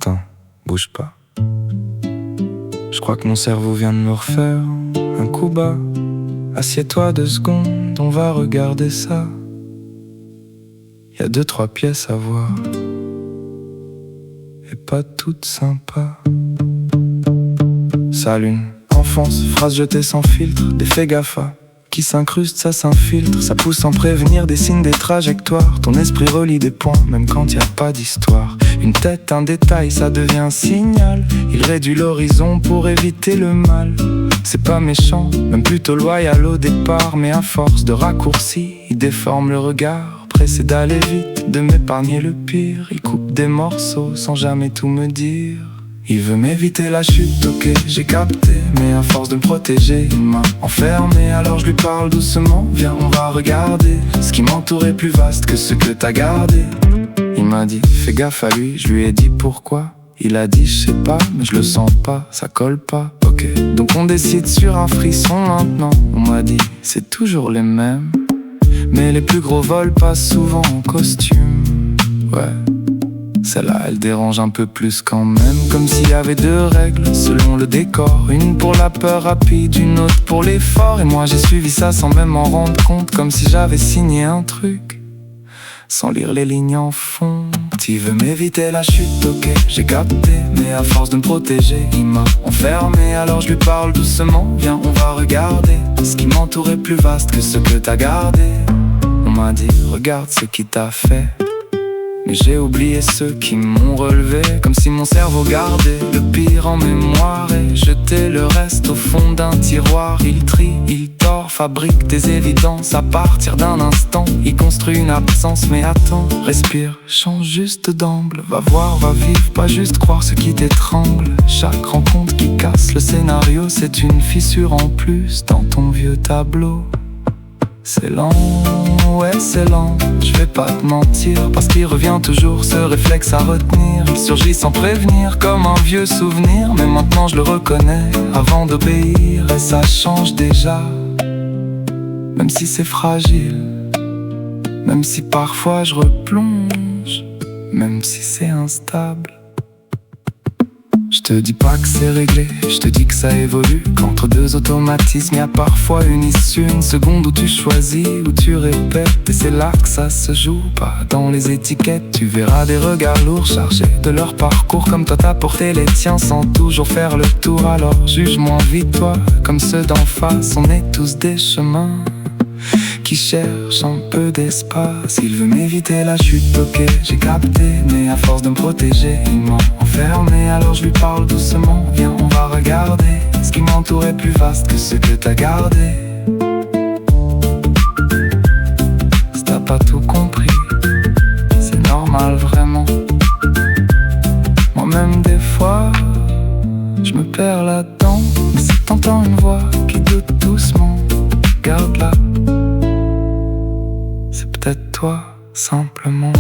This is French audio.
Attends, bouge pas. Je crois que mon cerveau vient de me refaire un coup bas. Assieds-toi 2 secondes, on va regarder ça. Y a 2-3 pièces à voir, et pas toutes sympas. Salut, enfance, phrase jetée sans filtre, des faits GAFA qui s'incrustent, ça s'infiltre, ça pousse sans prévenir, dessine des trajectoires. Ton esprit relie des points, même quand y a pas d'histoire. Une tête, un détail, ça devient un signal. Il réduit l'horizon pour éviter le mal. C'est pas méchant, même plutôt loyal au départ, mais à force de raccourcis, il déforme le regard. Pressé d'aller vite, de m'épargner le pire, il coupe des morceaux sans jamais tout me dire. Il veut m'éviter la chute, ok, j'ai capté, mais à force de me protéger, il m'a enfermé. Alors je lui parle doucement, viens on va regarder. Ce qui m'entoure est plus vaste que ce que t'as gardé. Il m'a dit, fais gaffe à lui, je lui ai dit pourquoi. Il a dit, je sais pas, mais je le sens pas, ça colle pas, ok. Donc on décide sur un frisson maintenant. On m'a dit, c'est toujours les mêmes, mais les plus gros vols passent souvent en costume, ouais. Celle-là, elle dérange un peu plus quand même. Comme s'il y avait 2 règles selon le décor. Une pour la peur rapide, une autre pour l'effort. Et moi j'ai suivi ça sans même m'en rendre compte. Comme si j'avais signé un truc sans lire les lignes en fond. Tu veux m'éviter la chute, ok, j'ai capté, mais à force de me protéger, il m'a enfermé. Alors je lui parle doucement, viens on va regarder. Ce qui m'entoure est plus vaste que ce que t'as gardé. On m'a dit, regarde ce qui t'a fait, mais j'ai oublié ceux qui m'ont relevé. Comme si mon cerveau gardait le pire en mémoire et jetait le reste au fond d'un tiroir. Il trie, il tord, fabrique des évidences à partir d'un instant. Il construit une absence, mais attends, respire, change juste d'angle. Va voir, va vivre, pas juste croire ce qui t'étrangle. Chaque rencontre qui casse le scénario, c'est une fissure en plus dans ton vieux tableau. C'est lent, ouais c'est lent, je vais pas te mentir, parce qu'il revient toujours ce réflexe à retenir. Il surgit sans prévenir comme un vieux souvenir, mais maintenant je le reconnais avant d'obéir. Et ça change déjà, même si c'est fragile, même si parfois je replonge, même si c'est instable. Je te dis pas que c'est réglé, je te dis que ça évolue, qu'entre 2 automatismes y a parfois une issue. Une seconde où tu choisis, où tu répètes, et c'est là que ça se joue, pas dans les étiquettes. Tu verras des regards lourds chargés de leur parcours, comme toi t'as porté les tiens sans toujours faire le tour. Alors juge moins vite toi, comme ceux d'en face, on est tous des chemins qui cherche un peu d'espace. Il veut m'éviter la chute, ok, j'ai capté, mais à force de me protéger, il m'a enfermé. Alors je lui parle doucement, viens on va regarder. Ce qui m'entoure est plus vaste que ce que t'as gardé. Si t'as pas tout compris, c'est normal vraiment. Moi-même des fois, je me perds là-dedans. Mais si t'entends une voix qui doute doucement, garde-la, c'est peut-être toi, simplement.